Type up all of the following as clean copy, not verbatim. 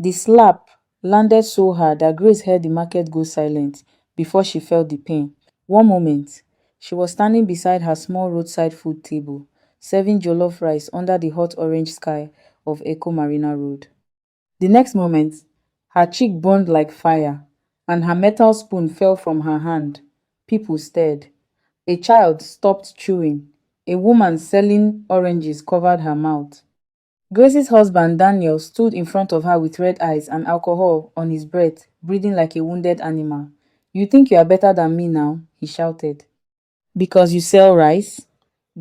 The slap landed so hard that Grace heard the market go silent before she felt the pain. One moment, she was standing beside her small roadside food table, serving jollof rice under the hot orange sky of Echo Marina Road. The next moment, her cheek burned like fire, and her metal spoon fell from her hand. People stared. A child stopped chewing. A woman selling oranges covered her mouth. Grace's husband, Daniel, stood in front of her with red eyes and alcohol on his breath, breathing like a wounded animal. "You think you are better than me now?" he shouted. "Because you sell rice?"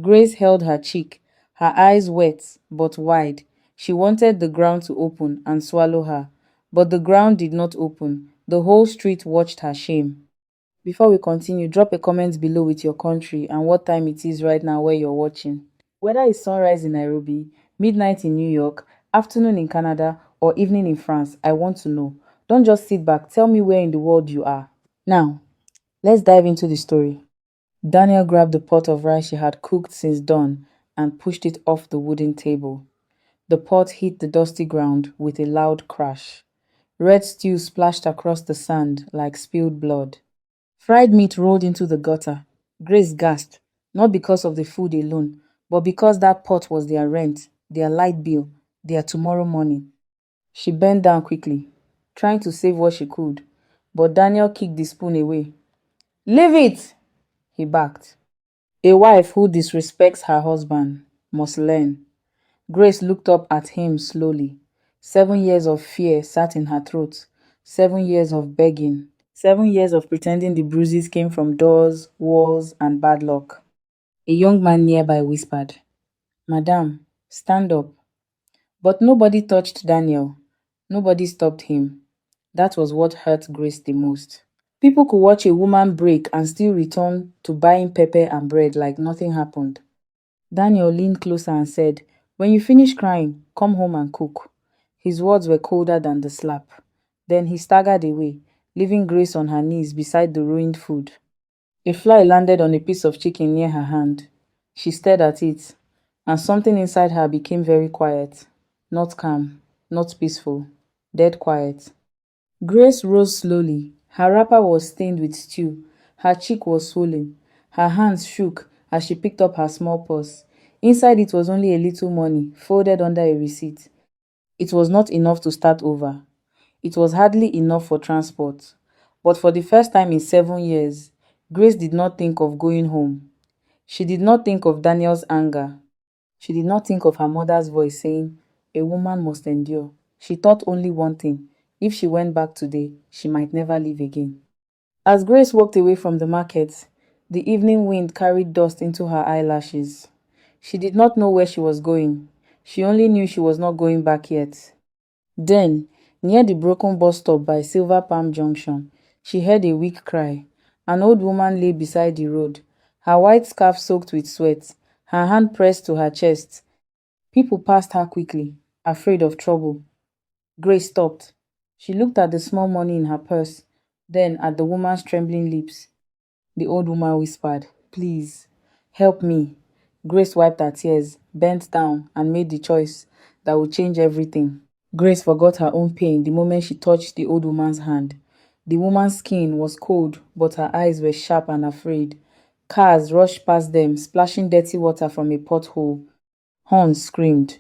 Grace held her cheek, her eyes wet but wide. She wanted the ground to open and swallow her, but the ground did not open. The whole street watched her shame. Before we continue, drop a comment below with your country and what time it is right now where you're watching. Whether it's sunrise in Nairobi, midnight in New York, afternoon in Canada, or evening in France, I want to know. Don't just sit back, tell me where in the world you are. Now, let's dive into the story. Daniel grabbed the pot of rice she had cooked since dawn and pushed it off the wooden table. The pot hit the dusty ground with a loud crash. Red stew splashed across the sand like spilled blood. Fried meat rolled into the gutter. Grace gasped, not because of the food alone, but because that pot was their rent, their light bill, their tomorrow morning. She bent down quickly, trying to save what she could, but Daniel kicked the spoon away. "Leave it!" he barked. A wife who disrespects her husband must learn. Grace looked up at him slowly. 7 years of fear sat in her throat. 7 years of begging. 7 years of pretending the bruises came from doors, walls, and bad luck. A young man nearby whispered, "Madame, stand up." But nobody touched Daniel. Nobody stopped him. That was what hurt Grace the most. People could watch a woman break and still return to buying pepper and bread like nothing happened. Daniel leaned closer and said, "When you finish crying, come home and cook." His words were colder than the slap. Then he staggered away, leaving Grace on her knees beside the ruined food. A fly landed on a piece of chicken near her hand. She stared at it, and something inside her became very quiet. Not calm, not peaceful, dead quiet. Grace rose slowly. Her wrapper was stained with stew. Her cheek was swollen. Her hands shook as she picked up her small purse. Inside it was only a little money, folded under a receipt. It was not enough to start over. It was hardly enough for transport. But for the first time in 7 years, Grace did not think of going home. She did not think of Daniel's anger. She did not think of her mother's voice saying, "A woman must endure." She thought only one thing: if she went back today, she might never leave again. As Grace walked away from the market, the evening wind carried dust into her eyelashes. She did not know where she was going. She only knew she was not going back yet. Then, near the broken bus stop by Silver Palm Junction, she heard a weak cry. An old woman lay beside the road, her white scarf soaked with sweat, her hand pressed to her chest. People passed her quickly, afraid of trouble. Grace stopped. She looked at the small money in her purse, then at the woman's trembling lips. The old woman whispered, "Please, help me." Grace wiped her tears, bent down, and made the choice that would change everything. Grace forgot her own pain the moment she touched the old woman's hand. The woman's skin was cold, but her eyes were sharp and afraid. Cars rushed past them, splashing dirty water from a pothole. Horns screamed.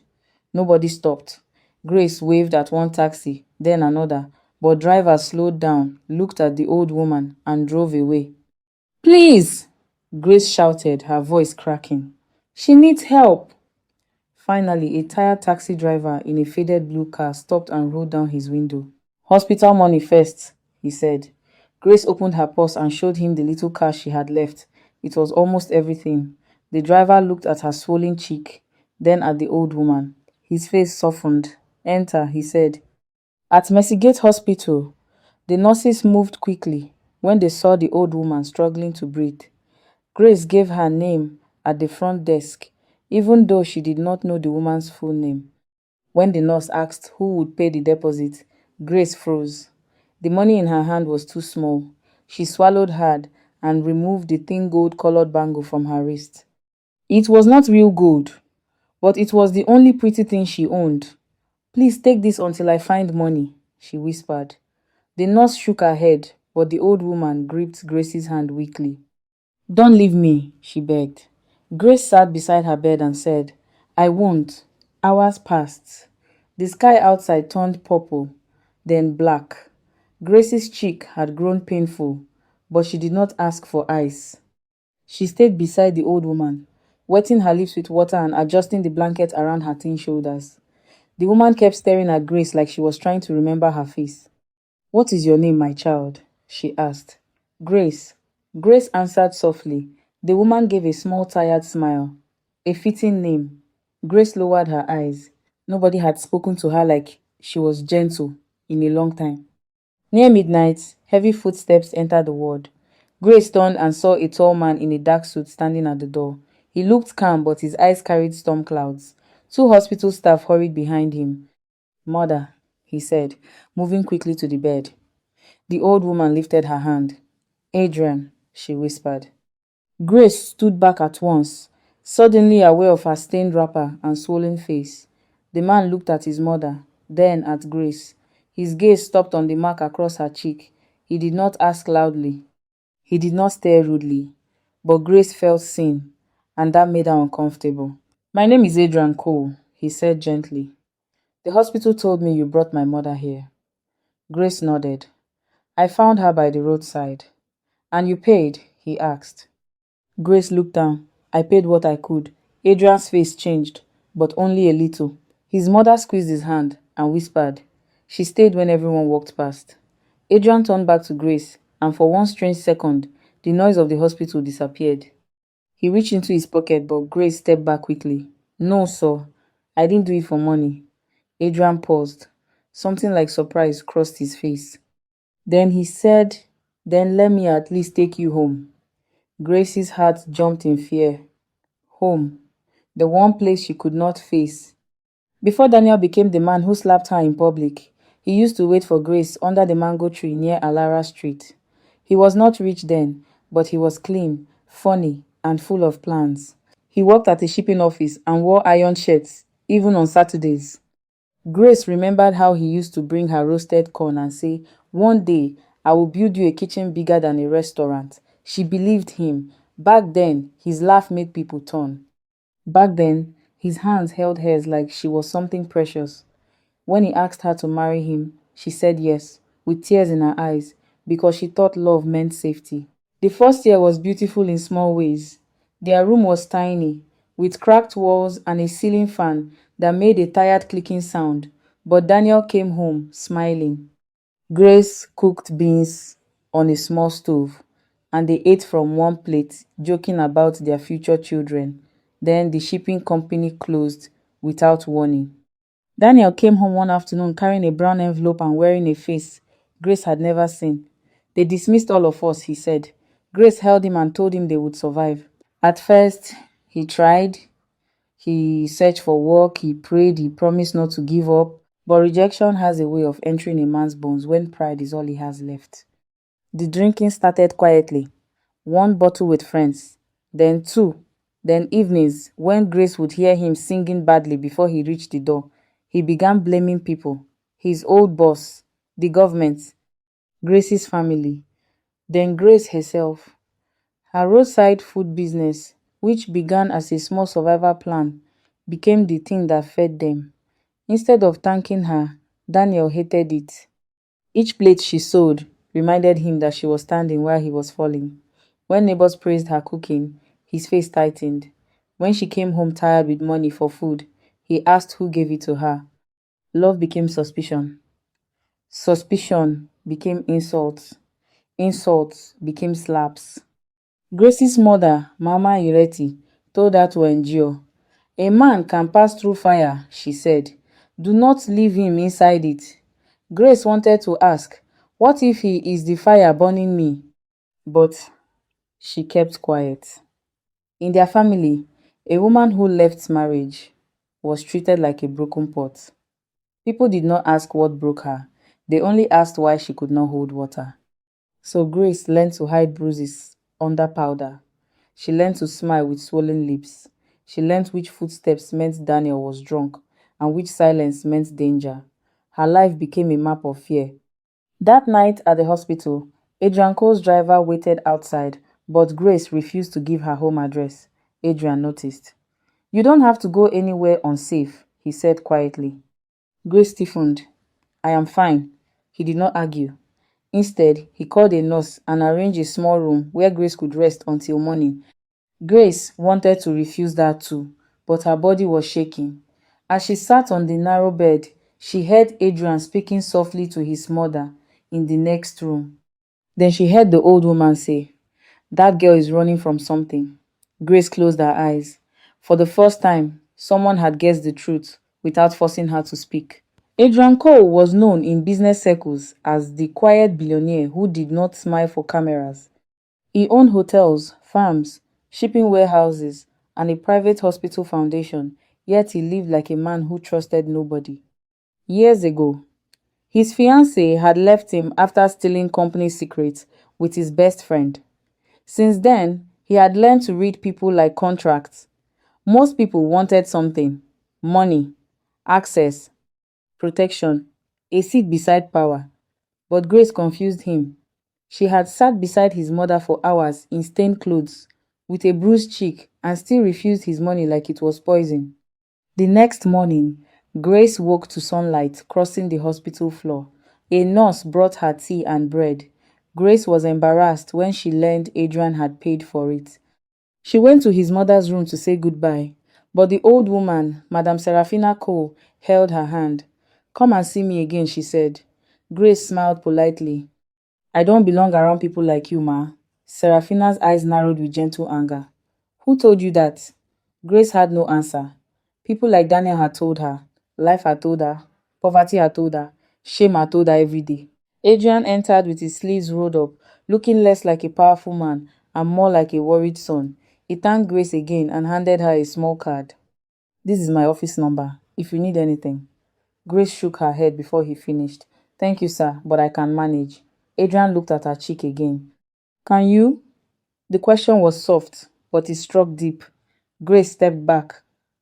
Nobody stopped. Grace waved at one taxi, then another, but drivers slowed down, looked at the old woman, and drove away. "Please!" Grace shouted, her voice cracking. "She needs help!" Finally, a tired taxi driver in a faded blue car stopped and rolled down his window. "Hospital money first," he said. Grace opened her purse and showed him the little cash she had left. It was almost everything. The driver looked at her swollen cheek, then at the old woman. His face softened. "Enter," he said. At Mercygate Hospital, the nurses moved quickly when they saw the old woman struggling to breathe. Grace gave her name at the front desk, even though she did not know the woman's full name. When the nurse asked who would pay the deposit, Grace froze. The money in her hand was too small. She swallowed hard and removed the thin gold-colored bangle from her wrist. It was not real gold, but it was the only pretty thing she owned. Please take this until I find money, she whispered. The nurse shook her head, but the old woman gripped Grace's hand weakly. Don't leave me, she begged. Grace sat beside her bed and said, I won't. Hours passed. The sky outside turned purple, then black. Grace's cheek had grown painful, but she did not ask for ice. She stayed beside the old woman, wetting her lips with water and adjusting the blanket around her thin shoulders. The woman kept staring at Grace like she was trying to remember her face. What is your name, my child? She asked. Grace. Grace answered softly. The woman gave a small, tired smile. A fitting name. Grace lowered her eyes. Nobody had spoken to her like she was gentle in a long time. Near midnight, heavy footsteps entered the ward. Grace turned and saw a tall man in a dark suit standing at the door. He looked calm, but his eyes carried storm clouds. Two hospital staff hurried behind him. Mother, he said, moving quickly to the bed. The old woman lifted her hand. Adrian, she whispered. Grace stood back at once, suddenly aware of her stained wrapper and swollen face. The man looked at his mother, then at Grace. His gaze stopped on the mark across her cheek. He did not ask loudly. He did not stare rudely. But Grace felt seen, and that made her uncomfortable. My name is Adrian Cole, he said gently. The hospital told me you brought my mother here. Grace nodded. I found her by the roadside. And you paid? He asked. Grace looked down. I paid what I could. Adrian's face changed, but only a little. His mother squeezed his hand and whispered. She stayed when everyone walked past. Adrian turned back to Grace, and for one strange second, the noise of the hospital disappeared. He reached into his pocket, but Grace stepped back quickly. No, sir. I didn't do it for money. Adrian paused. Something like surprise crossed his face. Then he said, Then let me at least take you home. Grace's heart jumped in fear. Home. The one place she could not face. Before Daniel became the man who slapped her in public, he used to wait for Grace under the mango tree near Alara Street. He was not rich then, but he was clean, funny, and full of plans. He worked at a shipping office and wore iron shirts, even on Saturdays. Grace remembered how he used to bring her roasted corn and say, One day, I will build you a kitchen bigger than a restaurant. She believed him. Back then, his laugh made people turn. Back then, his hands held hers like she was something precious. When he asked her to marry him, she said yes, with tears in her eyes, because she thought love meant safety. The first year was beautiful in small ways. Their room was tiny, with cracked walls and a ceiling fan that made a tired clicking sound, but Daniel came home smiling. Grace cooked beans on a small stove, and they ate from one plate, joking about their future children. Then the shipping company closed without warning. Daniel came home one afternoon carrying a brown envelope and wearing a face Grace had never seen. They dismissed all of us, he said. Grace held him and told him they would survive. At first, he tried. He searched for work, he prayed, he promised not to give up. But rejection has a way of entering a man's bones when pride is all he has left. The drinking started quietly. One bottle with friends, then two, then evenings when Grace would hear him singing badly before he reached the door. He began blaming people, his old boss, the government, Grace's family, then Grace herself. Her roadside food business, which began as a small survival plan, became the thing that fed them. Instead of thanking her, Daniel hated it. Each plate she sold reminded him that she was standing while he was falling. When neighbors praised her cooking, his face tightened. When she came home tired with money for food, he asked who gave it to her. Love became suspicion. Suspicion became insults. Insults became slaps. Grace's mother, Mama Ireti, told her to endure. A man can pass through fire, she said. Do not leave him inside it. Grace wanted to ask, what if he is the fire burning me? But she kept quiet. In their family, a woman who left marriage was treated like a broken pot. People did not ask what broke her. They only asked why she could not hold water. So Grace learned to hide bruises under powder. She learned to smile with swollen lips. She learned which footsteps meant Daniel was drunk and which silence meant danger. Her life became a map of fear. That night at the hospital, Adrian Cole's driver waited outside, but Grace refused to give her home address. Adrian noticed. "You don't have to go anywhere unsafe," he said quietly. Grace stiffened. "I am fine." He did not argue. Instead, he called a nurse and arranged a small room where Grace could rest until morning. Grace wanted to refuse that too, but her body was shaking. As she sat on the narrow bed, she heard Adrian speaking softly to his mother in the next room. Then she heard the old woman say, "That girl is running from something." Grace closed her eyes. For the first time, someone had guessed the truth without forcing her to speak. Adrian Cole was known in business circles as the quiet billionaire who did not smile for cameras. He owned hotels, farms, shipping warehouses, and a private hospital foundation, yet he lived like a man who trusted nobody. Years ago, his fiancée had left him after stealing company secrets with his best friend. Since then, he had learned to read people like contracts. Most people wanted something: money, access, protection, a seat beside power. But Grace confused him. She had sat beside his mother for hours in stained clothes, with a bruised cheek, and still refused his money like it was poison. The next morning, Grace woke to sunlight crossing the hospital floor. A nurse brought her tea and bread. Grace was embarrassed when she learned Adrian had paid for it. She went to his mother's room to say goodbye, but the old woman, Madame Serafina Cole, held her hand. "Come and see me again," she said. Grace smiled politely. "I don't belong around people like you, ma." Serafina's eyes narrowed with gentle anger. "Who told you that?" Grace had no answer. People like Daniel had told her. Life had told her. Poverty had told her. Shame had told her every day. Adrian entered with his sleeves rolled up, looking less like a powerful man and more like a worried son. He thanked Grace again and handed her a small card. "This is my office number, if you need anything." Grace shook her head before he finished. "Thank you, sir, but I can manage." Adrian looked at her cheek again. "Can you?" The question was soft, but it struck deep. Grace stepped back.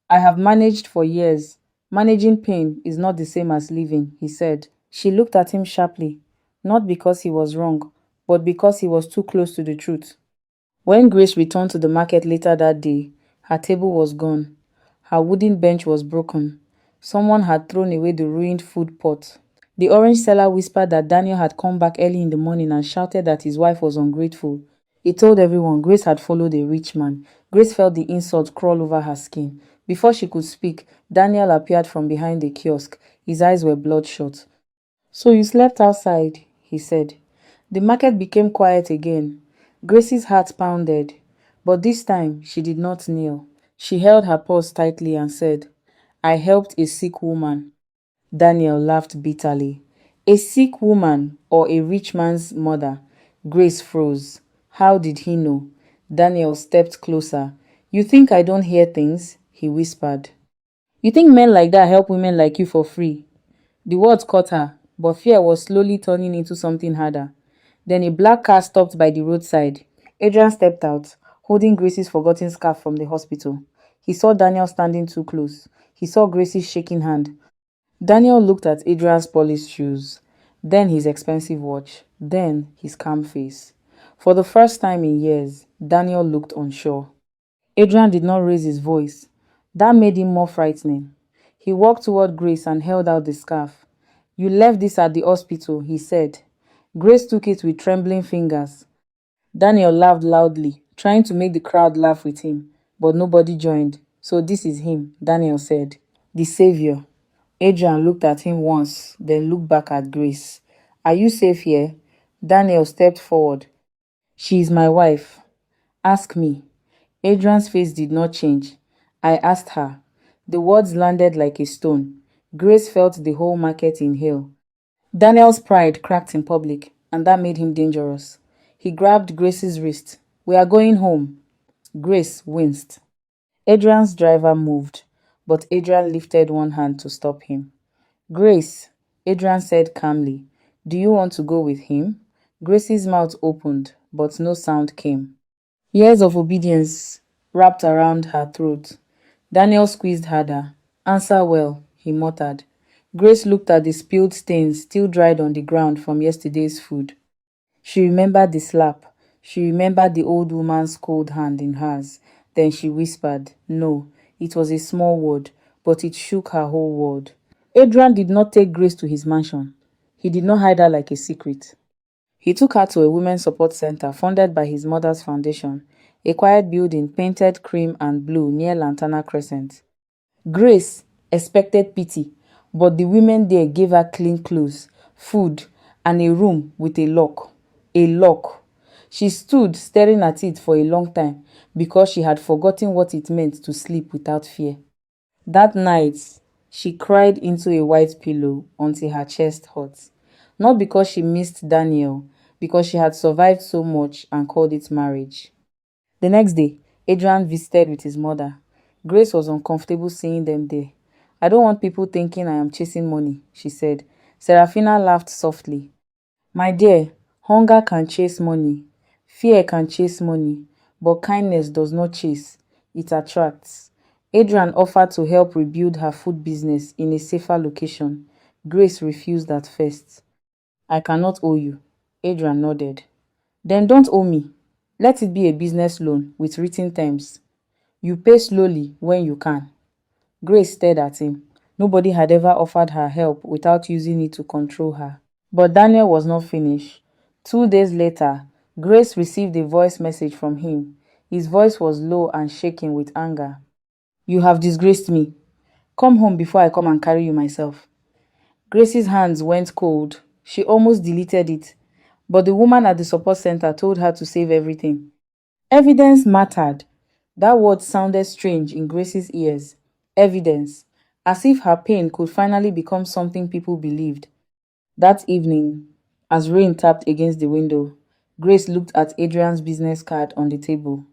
"I have managed for years. Managing pain is not the same as living," he said. She looked at him sharply, not because he was wrong, but because he was too close to the truth. When Grace returned to the market later that day, her table was gone. Her wooden bench was broken. Someone had thrown away the ruined food pot. The orange seller whispered that Daniel had come back early in the morning and shouted that his wife was ungrateful. He told everyone Grace had followed a rich man. Grace felt the insult crawl over her skin. Before she could speak, Daniel appeared from behind the kiosk. His eyes were bloodshot. "So you slept outside," he said. The market became quiet again. Grace's heart pounded, but this time she did not kneel. She held her purse tightly and said, "I helped a sick woman." Daniel laughed bitterly. "A sick woman or a rich man's mother?" Grace froze. How did he know? Daniel stepped closer. "You think I don't hear things?" he whispered. "You think men like that help women like you for free?" The words caught her, but fear was slowly turning into something harder. Then a black car stopped by the roadside. Adrian stepped out, holding Grace's forgotten scarf from the hospital. He saw Daniel standing too close. He saw Grace's shaking hand. Daniel looked at Adrian's polished shoes, then his expensive watch, then his calm face. For the first time in years, Daniel looked unsure. Adrian did not raise his voice. That made him more frightening. He walked toward Grace and held out the scarf. "You left this at the hospital," he said. Grace took it with trembling fingers. Daniel laughed loudly, trying to make the crowd laugh with him, but nobody joined. "So this is him," Daniel said. "The savior." Adrian looked at him once, then looked back at Grace. "Are you safe here?" Daniel stepped forward. "She is my wife." "Ask me." Adrian's face did not change. "I asked her." The words landed like a stone. Grace felt the whole market inhale. Daniel's pride cracked in public, and that made him dangerous. He grabbed Grace's wrist. "We are going home." Grace winced. Adrian's driver moved, but Adrian lifted one hand to stop him. "Grace," Adrian said calmly, "do you want to go with him?" Grace's mouth opened, but no sound came. Years of obedience wrapped around her throat. Daniel squeezed harder. "Answer well," he muttered. Grace looked at the spilled stains still dried on the ground from yesterday's food. She remembered the slap. She remembered the old woman's cold hand in hers. Then she whispered, no, it was a small word, but it shook her whole world. Adrian did not take Grace to his mansion. He did not hide her like a secret. He took her to a women's support center funded by his mother's foundation, a quiet building painted cream and blue near Lantana Crescent. Grace expected pity, but the women there gave her clean clothes, food, and a room with a lock. A lock. She stood staring at it for a long time because she had forgotten what it meant to sleep without fear. That night, she cried into a white pillow until her chest hurt. Not because she missed Daniel, because she had survived so much and called it marriage. The next day, Adrian visited with his mother. Grace was uncomfortable seeing them there. I don't want people thinking I am chasing money, she said. Serafina laughed softly. My dear, hunger can chase money. Fear can chase money. But kindness does not chase. It attracts. Adrian offered to help rebuild her food business in a safer location. Grace refused at first. I cannot owe you. Adrian nodded. Then don't owe me. Let it be a business loan with written terms. You pay slowly when you can. Grace stared at him. Nobody had ever offered her help without using it to control her. But Daniel was not finished. 2 days later, Grace received a voice message from him. His voice was low and shaking with anger. You have disgraced me. Come home before I come and carry you myself. Grace's hands went cold. She almost deleted it. But the woman at the support center told her to save everything. Evidence mattered. That word sounded strange in Grace's ears. Evidence. As if her pain could finally become something people believed. That evening, as rain tapped against the window, Grace looked at Adrian's business card on the table.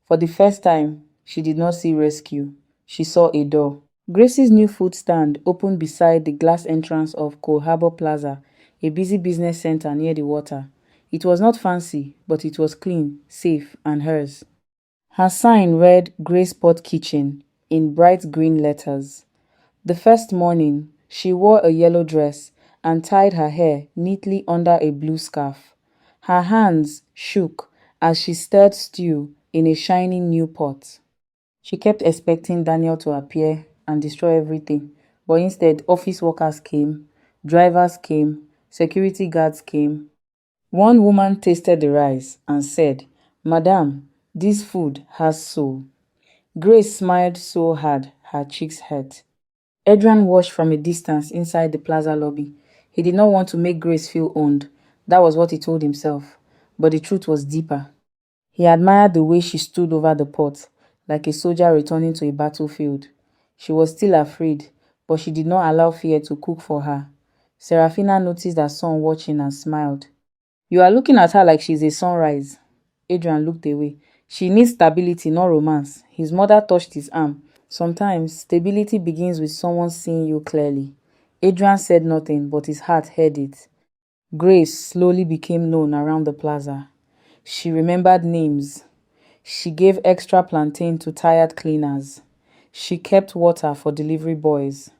For the first time, she did not see rescue. She saw a door. Grace's new food stand opened beside the glass entrance of Cole Harbour Plaza, a busy business center near the water. It was not fancy, but it was clean, safe, and hers. Her sign read Grace Pot Kitchen in bright green letters. The first morning, she wore a yellow dress and tied her hair neatly under a blue scarf. Her hands shook as she stirred stew in a shining new pot. She kept expecting Daniel to appear and destroy everything, but instead office workers came, drivers came, security guards came. One woman tasted the rice and said, Madam, this food has soul. Grace smiled so hard her cheeks hurt. Adrian watched from a distance inside the plaza lobby. He did not want to make Grace feel owned. That was what he told himself. But the truth was deeper. He admired the way she stood over the pot, like a soldier returning to a battlefield. She was still afraid, but she did not allow fear to cook for her. Serafina noticed her son watching and smiled. You are looking at her like she's a sunrise. Adrian looked away. She needs stability, not romance. His mother touched his arm. Sometimes, stability begins with someone seeing you clearly. Adrian said nothing, but his heart heard it. Grace slowly became known around the plaza. She remembered names. She gave extra plantain to tired cleaners. She kept water for delivery boys.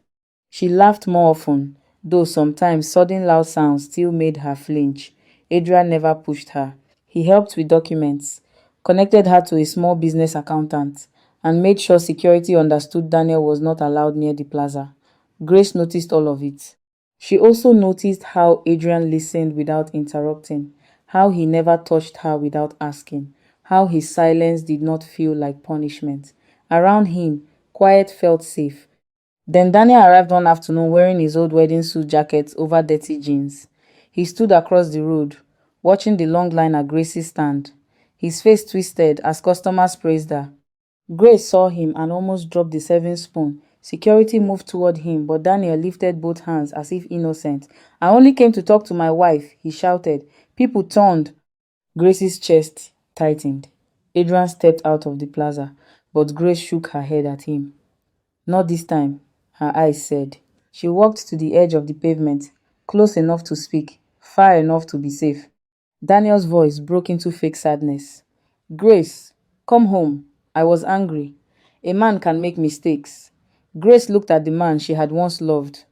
She laughed more often, though sometimes sudden loud sounds still made her flinch. Adrian never pushed her. He helped with documents, connected her to a small business accountant, and made sure security understood Daniel was not allowed near the plaza. Grace noticed all of it. She also noticed how Adrian listened without interrupting, how he never touched her without asking, how his silence did not feel like punishment. Around him, quiet felt safe. Then Daniel arrived one afternoon wearing his old wedding suit jacket over dirty jeans. He stood across the road, watching the long line at Grace's stand. His face twisted as customers praised her. Grace saw him and almost dropped the serving spoon. Security moved toward him, but Daniel lifted both hands as if innocent. I only came to talk to my wife, he shouted. People turned. Grace's chest tightened. Adrian stepped out of the plaza, but Grace shook her head at him. Not this time, her eyes said. She walked to the edge of the pavement, close enough to speak, far enough to be safe. Daniel's voice broke into fake sadness. Grace, come home. I was angry. A man can make mistakes. Grace looked at the man she had once loved.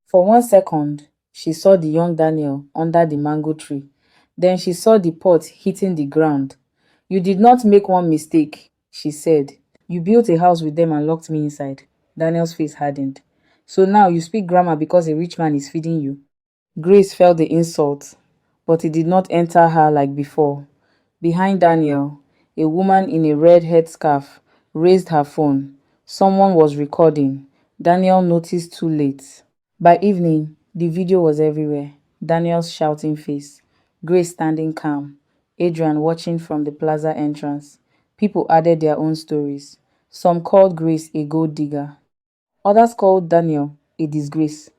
For 1 second, she saw the young Daniel under the mango tree. Then she saw the pot hitting the ground. "You did not make one mistake," she said. "You built a house with them and locked me inside." Daniel's face hardened. "So now you speak grammar because a rich man is feeding you?" Grace felt the insult, but it did not enter her like before. Behind Daniel, a woman in a red headscarf raised her phone. Someone was recording. Daniel noticed too late. By evening, the video was everywhere. Daniel's shouting face, Grace standing calm, Adrian watching from the plaza entrance. People added their own stories. Some called Grace a gold digger. Others called Daniel a disgrace.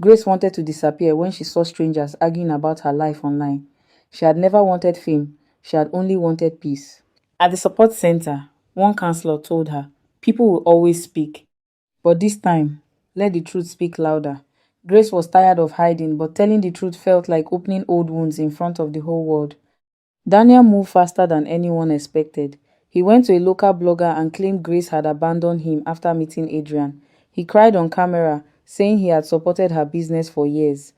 Grace wanted to disappear when she saw strangers arguing about her life online. She had never wanted fame, she had only wanted peace. At the support center, one counselor told her, "People will always speak, but this time, let the truth speak louder." Grace was tired of hiding, but telling the truth felt like opening old wounds in front of the whole world. Daniel moved faster than anyone expected. He went to a local blogger and claimed Grace had abandoned him after meeting Adrian. He cried on camera, saying he had supported her business for years.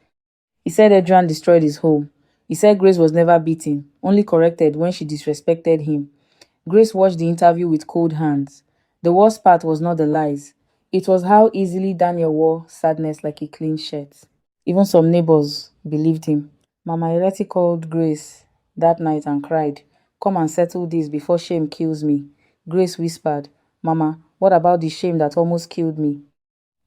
He said Adrian destroyed his home. He said Grace was never beaten, only corrected when she disrespected him. Grace watched the interview with cold hands. The worst part was not the lies. It was how easily Daniel wore sadness like a clean shirt. Even some neighbors believed him. Mama Ireti called Grace that night and cried, "Come and settle this before shame kills me." Grace whispered, "Mama, what about the shame that almost killed me?"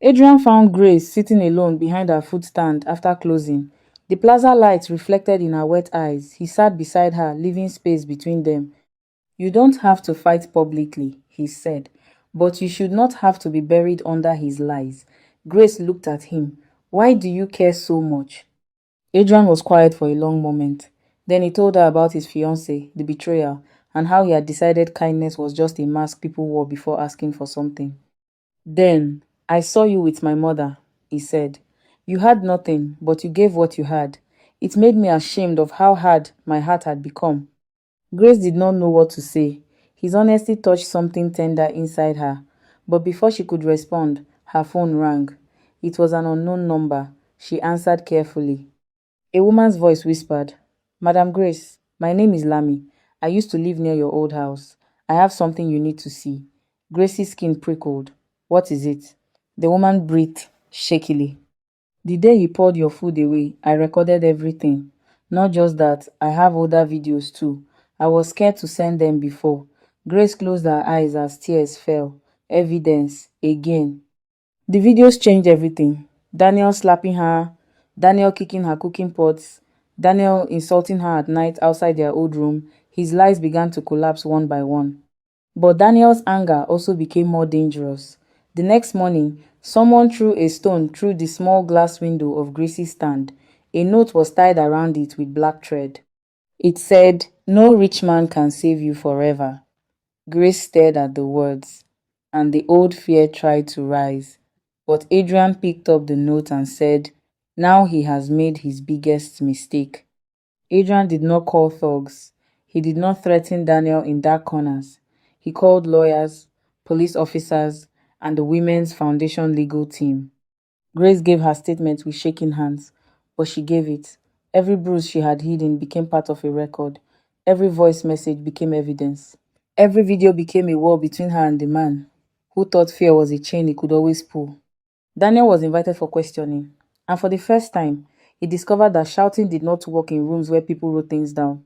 Adrian found Grace sitting alone behind her food stand after closing. The plaza lights reflected in her wet eyes. He sat beside her, leaving space between them. "You don't have to fight publicly," he said, "but you should not have to be buried under his lies." Grace looked at him. "Why do you care so much?" Adrian was quiet for a long moment. Then he told her about his fiancée, the betrayal, and how he had decided kindness was just a mask people wore before asking for something. "Then, I saw you with my mother," he said. "You had nothing, but you gave what you had. It made me ashamed of how hard my heart had become." Grace did not know what to say. His honesty touched something tender inside her. But before she could respond, her phone rang. It was an unknown number. She answered carefully. A woman's voice whispered, "Madam Grace, my name is Lami. I used to live near your old house. I have something you need to see." Grace's skin prickled. "What is it?" The woman breathed shakily. "The day you poured your food away, I recorded everything. Not just that, I have older videos too. I was scared to send them before." Grace closed her eyes as tears fell. Evidence, again. The videos changed everything. Daniel slapping her, Daniel kicking her cooking pots, Daniel insulting her at night outside their old room. His lies began to collapse one by one. But Daniel's anger also became more dangerous. The next morning, someone threw a stone through the small glass window of Grace's stand. A note was tied around it with black thread. It said, "No rich man can save you forever." Grace stared at the words, and the old fear tried to rise. But Adrian picked up the note and said, "Now he has made his biggest mistake." Adrian did not call thugs. He did not threaten Daniel in dark corners. He called lawyers, police officers, and the Women's Foundation legal team. Grace gave her statement with shaking hands, but she gave it. Every bruise she had hidden became part of a record. Every voice message became evidence. Every video became a wall between her and the man, who thought fear was a chain he could always pull. Daniel was invited for questioning, and for the first time, he discovered that shouting did not work in rooms where people wrote things down.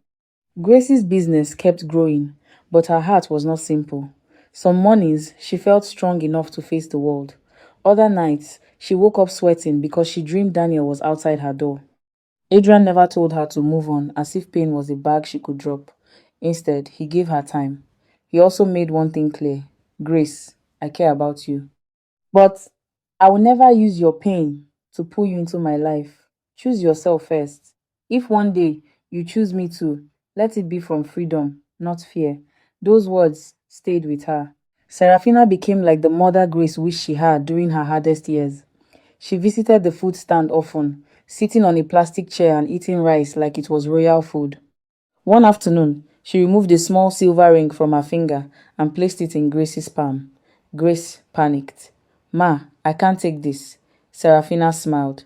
Grace's business kept growing, but her heart was not simple. Some mornings, she felt strong enough to face the world. Other nights, she woke up sweating because she dreamed Daniel was outside her door. Adrian never told her to move on, as if pain was a bag she could drop. Instead, he gave her time. He also made one thing clear. "Grace, I care about you. But I will never use your pain to pull you into my life. Choose yourself first. If one day you choose me too, let it be from freedom, not fear." Those words stayed with her. Serafina became like the mother Grace wished she had during her hardest years. She visited the food stand often, sitting on a plastic chair and eating rice like it was royal food. One afternoon, she removed a small silver ring from her finger and placed it in Grace's palm. Grace panicked. Ma, I can't take this. Serafina smiled.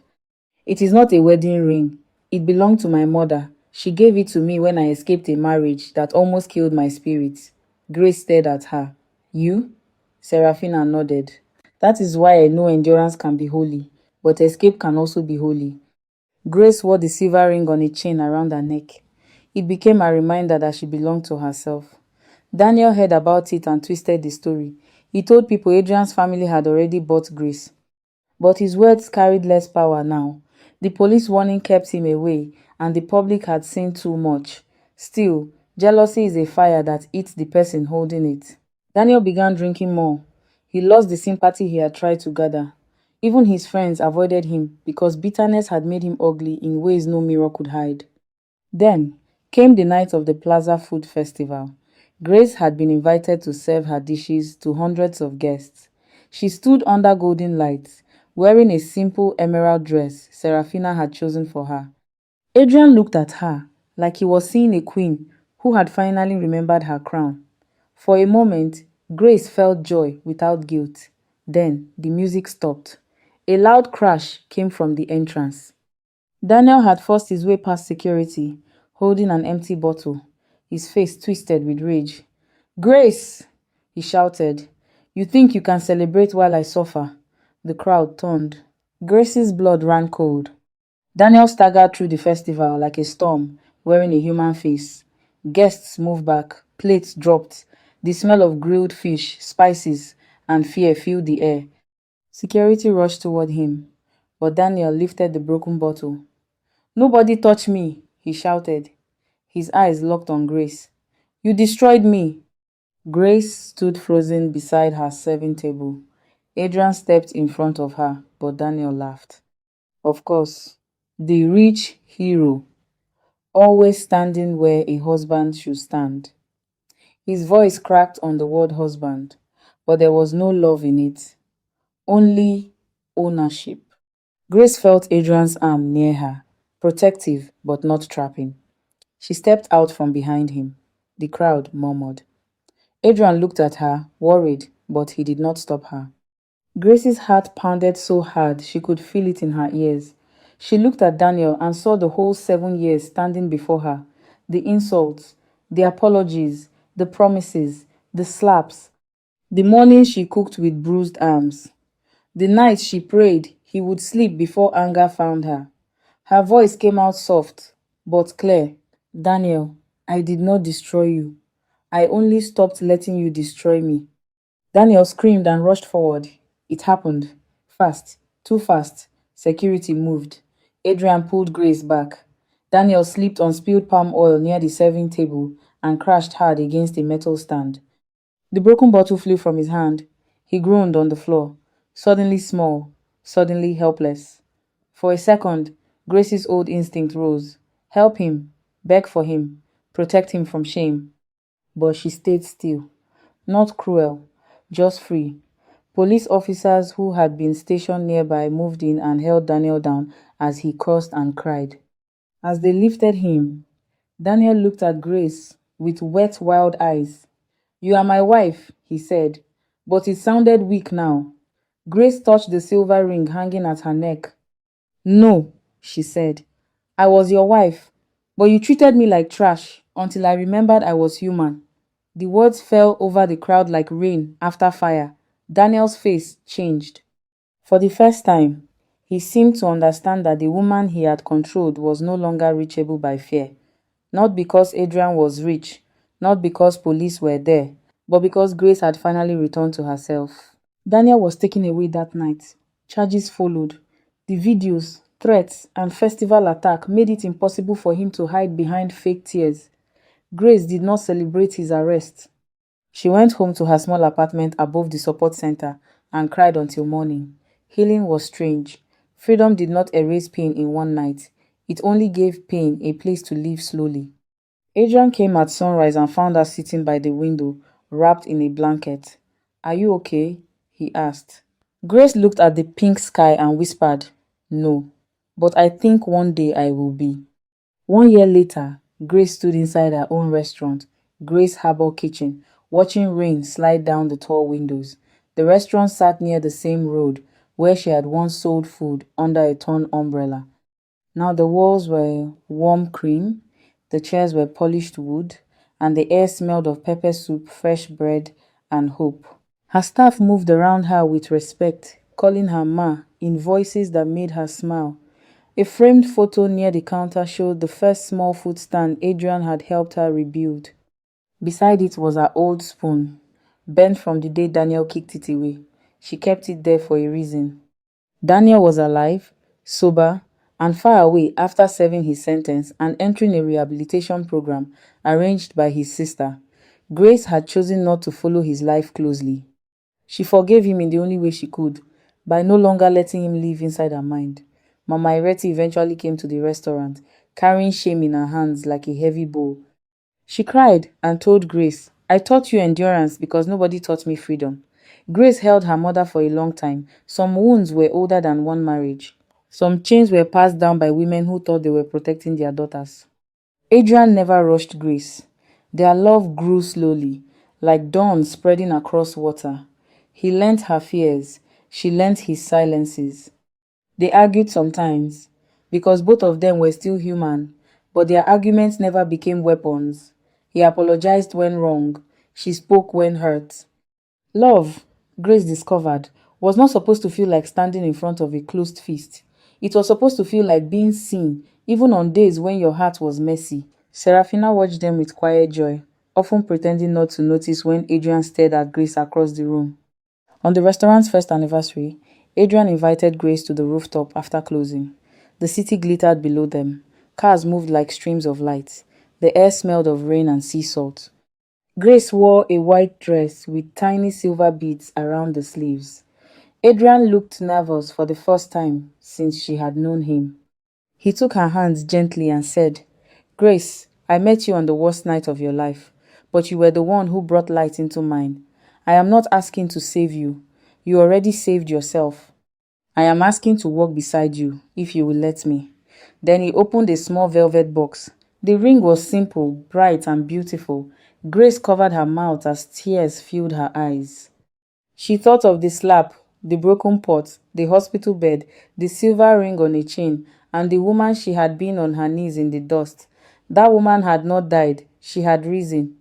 It is not a wedding ring. It belonged to my mother. She gave it to me when I escaped a marriage that almost killed my spirit. Grace stared at her. You? Serafina nodded. That is why I know endurance can be holy, but escape can also be holy. Grace wore the silver ring on a chain around her neck. It became a reminder that she belonged to herself. Daniel heard about it and twisted the story. He told people Adrian's family had already bought Grace. But his words carried less power now. The police warning kept him away, and the public had seen too much. Still, jealousy is a fire that eats the person holding it. Daniel began drinking more. He lost the sympathy he had tried to gather. Even his friends avoided him because bitterness had made him ugly in ways no mirror could hide. Then came the night of the Plaza Food Festival. Grace had been invited to serve her dishes to hundreds of guests. She stood under golden lights, wearing a simple emerald dress Serafina had chosen for her. Adrian looked at her like he was seeing a queen who had finally remembered her crown. For a moment, Grace felt joy without guilt. Then the music stopped. A loud crash came from the entrance. Daniel had forced his way past security, holding an empty bottle, his face twisted with rage. Grace! He shouted. You think you can celebrate while I suffer? The crowd turned. Grace's blood ran cold. Daniel staggered through the festival like a storm, wearing a human face. Guests moved back, plates dropped. The smell of grilled fish, spices, and fear filled the air. Security rushed toward him, but Daniel lifted the broken bottle. Nobody touch me, he shouted. His eyes locked on Grace. You destroyed me. Grace stood frozen beside her serving table. Adrian stepped in front of her, but Daniel laughed. Of course, the rich hero, always standing where a husband should stand. His voice cracked on the word husband, but there was no love in it, only ownership. Grace felt Adrian's arm near her, protective but not trapping. She stepped out from behind him. The crowd murmured. Adrian looked at her, worried, but he did not stop her. Grace's heart pounded so hard she could feel it in her ears. She looked at Daniel and saw the whole 7 years standing before her. The insults, the apologies, the promises, the slaps, the mornings she cooked with bruised arms, the nights she prayed he would sleep before anger found her. Her voice came out soft, but clear. Daniel, I did not destroy you. I only stopped letting you destroy me. Daniel screamed and rushed forward. It happened. Fast. Too fast. Security moved. Adrian pulled Grace back. Daniel slipped on spilled palm oil near the serving table and crashed hard against a metal stand. The broken bottle flew from his hand. He groaned on the floor, suddenly small, suddenly helpless. For a second, Grace's old instinct rose. Help him, beg for him, protect him from shame. But she stayed still. Not cruel, just free. Police officers who had been stationed nearby moved in and held Daniel down as he cursed and cried. As they lifted him, Daniel looked at Grace with wet, wild eyes. You are my wife, he said, but it sounded weak now. Grace touched the silver ring hanging at her neck. No, she said. I was your wife, but you treated me like trash until I remembered I was human. The words fell over the crowd like rain after fire. Daniel's face changed. For the first time, he seemed to understand that the woman he had controlled was no longer reachable by fear. Not because Adrian was rich, not because police were there, but because Grace had finally returned to herself. Daniel was taken away that night. Charges followed. The videos, threats, and festival attack made it impossible for him to hide behind fake tears. Grace did not celebrate his arrest. She went home to her small apartment above the support center and cried until morning. Healing was strange. Freedom did not erase pain in one night. It only gave pain a place to live slowly. Adrian came at sunrise and found her sitting by the window, wrapped in a blanket. Are you okay? He asked. Grace looked at the pink sky and whispered, No, but I think one day I will be. 1 year later, Grace stood inside her own restaurant, Grace Harbor Kitchen, watching rain slide down the tall windows. The restaurant sat near the same road where she had once sold food under a torn umbrella. Now the walls were warm cream, the chairs were polished wood, and the air smelled of pepper soup, fresh bread, and hope. Her staff moved around her with respect, calling her Ma in voices that made her smile. A framed photo near the counter showed the first small food stand Adrian had helped her rebuild. Beside it was her old spoon, bent from the day Daniel kicked it away. She kept it there for a reason. Daniel was alive, sober, and far away after serving his sentence and entering a rehabilitation program arranged by his sister. Grace had chosen not to follow his life closely. She forgave him in the only way she could, by no longer letting him live inside her mind. Mama Ireti eventually came to the restaurant, carrying shame in her hands like a heavy bowl. She cried and told Grace, "I taught you endurance because nobody taught me freedom." Grace held her mother for a long time. Some wounds were older than one marriage. Some chains were passed down by women who thought they were protecting their daughters. Adrian never rushed Grace. Their love grew slowly, like dawn spreading across water. He learnt her fears. She learnt his silences. They argued sometimes, because both of them were still human, but their arguments never became weapons. He apologized when wrong. She spoke when hurt. Love, Grace discovered, was not supposed to feel like standing in front of a closed fist. It was supposed to feel like being seen, even on days when your heart was messy. Serafina watched them with quiet joy, often pretending not to notice when Adrian stared at Grace across the room. On the restaurant's first anniversary, Adrian invited Grace to the rooftop after closing. The city glittered below them. Cars moved like streams of light. The air smelled of rain and sea salt. Grace wore a white dress with tiny silver beads around the sleeves. Adrian looked nervous for the first time since she had known him. He took her hands gently and said, "Grace, I met you on the worst night of your life, but you were the one who brought light into mine. I am not asking to save you. You already saved yourself. I am asking to walk beside you, if you will let me." Then he opened a small velvet box. The ring was simple, bright, and beautiful. Grace covered her mouth as tears filled her eyes. She thought of the slap, the broken pot, the hospital bed, the silver ring on a chain, and the woman she had been on her knees in the dust. That woman had not died. She had risen.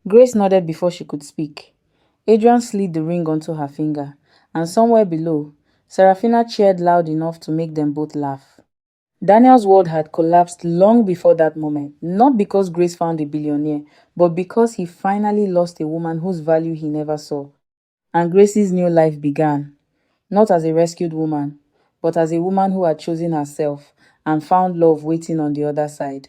Grace nodded before she could speak. Adrian slid the ring onto her finger, and somewhere below, Serafina cheered loud enough to make them both laugh. Daniel's world had collapsed long before that moment, not because Grace found a billionaire, but because he finally lost a woman whose value he never saw. And Grace's new life began, not as a rescued woman, but as a woman who had chosen herself and found love waiting on the other side.